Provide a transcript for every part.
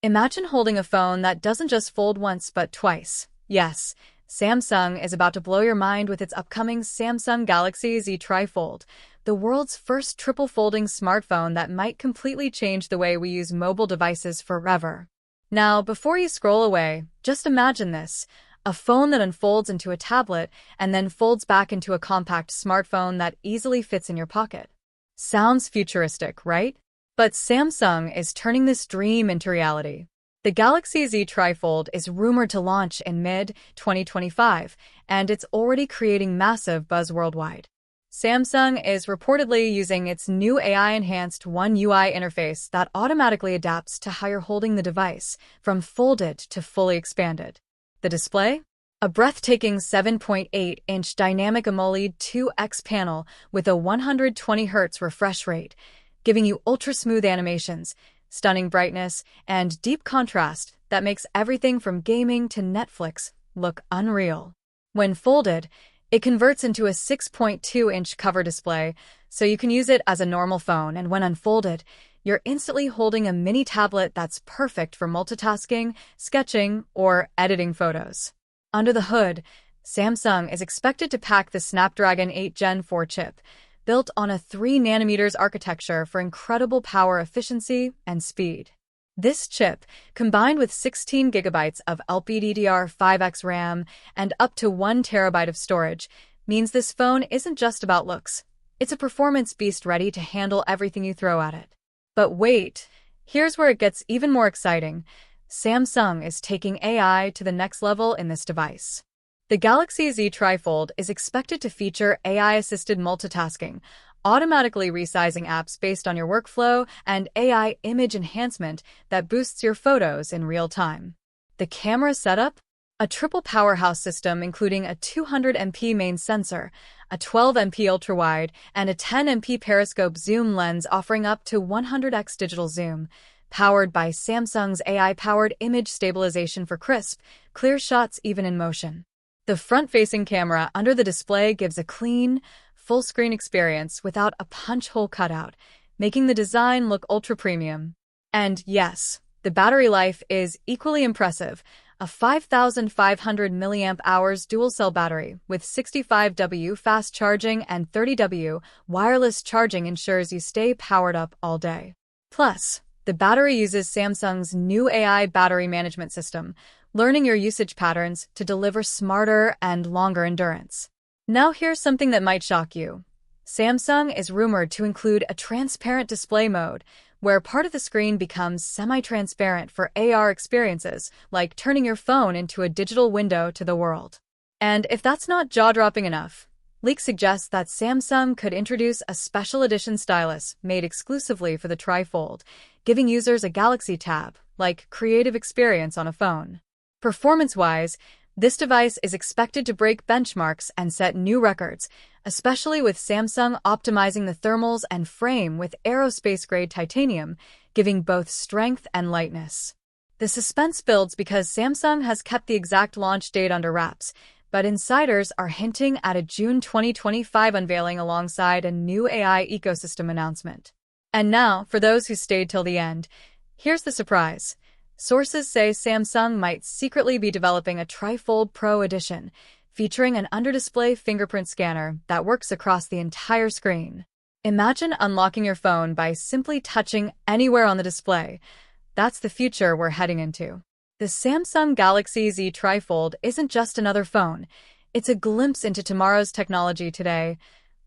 Imagine holding a phone that doesn't just fold once but twice. Yes, Samsung is about to blow your mind with its upcoming Samsung Galaxy Z Trifold, the world's first triple folding smartphone that might completely change the way we use mobile devices forever. Now, before you scroll away, just imagine this: a phone that unfolds into a tablet and then folds back into a compact smartphone that easily fits in your pocket. Sounds futuristic, right? But Samsung is turning this dream into reality. The Galaxy Z Trifold is rumored to launch in mid-2025, and it's already creating massive buzz worldwide. Samsung is reportedly using its new AI-enhanced One UI interface that automatically adapts to how you're holding the device, from folded to fully expanded. The display? A breathtaking 7.8-inch Dynamic AMOLED 2X panel with a 120Hz refresh rate, giving you ultra-smooth animations, stunning brightness, and deep contrast that makes everything from gaming to Netflix look unreal. When folded, it converts into a 6.2-inch cover display, so you can use it as a normal phone, and when unfolded, you're instantly holding a mini tablet that's perfect for multitasking, sketching, or editing photos. Under the hood, Samsung is expected to pack the Snapdragon 8 Gen 4 chip, built on a 3nm architecture for incredible power efficiency and speed. This chip, combined with 16GB of LPDDR5X RAM and up to 1TB of storage, means this phone isn't just about looks. It's a performance beast ready to handle everything you throw at it. But wait, here's where it gets even more exciting. Samsung is taking AI to the next level in this device. The Galaxy Z Trifold is expected to feature AI-assisted multitasking, automatically resizing apps based on your workflow, and AI image enhancement that boosts your photos in real time. The camera setup? A triple powerhouse system including a 200MP main sensor, a 12MP ultrawide, and a 10MP periscope zoom lens offering up to 100x digital zoom, powered by Samsung's AI-powered image stabilization for crisp, clear shots even in motion. The front-facing camera under the display gives a clean, full-screen experience without a punch-hole cutout, making the design look ultra-premium. And yes, the battery life is equally impressive. A 5,500 mAh dual-cell battery with 65W fast charging and 30W wireless charging ensures you stay powered up all day. Plus, the battery uses Samsung's new AI battery management system, learning your usage patterns to deliver smarter and longer endurance. Now here's something that might shock you. Samsung is rumored to include a transparent display mode, where part of the screen becomes semi-transparent for AR experiences, like turning your phone into a digital window to the world. And if that's not jaw-dropping enough, leaks suggest that Samsung could introduce a special edition stylus made exclusively for the Trifold, giving users a Galaxy Tab, like creative experience on a phone. Performance-wise, this device is expected to break benchmarks and set new records, especially with Samsung optimizing the thermals and frame with aerospace-grade titanium, giving both strength and lightness. The suspense builds because Samsung has kept the exact launch date under wraps, but insiders are hinting at a June 2025 unveiling alongside a new AI ecosystem announcement. And now, for those who stayed till the end, here's the surprise. Sources say Samsung might secretly be developing a Trifold Pro edition, featuring an under-display fingerprint scanner that works across the entire screen. Imagine unlocking your phone by simply touching anywhere on the display. That's the future we're heading into. The Samsung Galaxy Z Trifold isn't just another phone. It's a glimpse into tomorrow's technology today,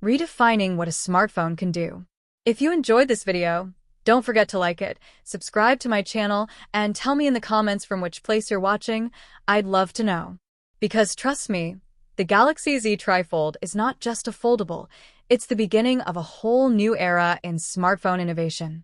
redefining what a smartphone can do. If you enjoyed this video, don't forget to like it, subscribe to my channel, and tell me in the comments from which place you're watching. I'd love to know. Because trust me, the Galaxy Z Trifold is not just a foldable, it's the beginning of a whole new era in smartphone innovation.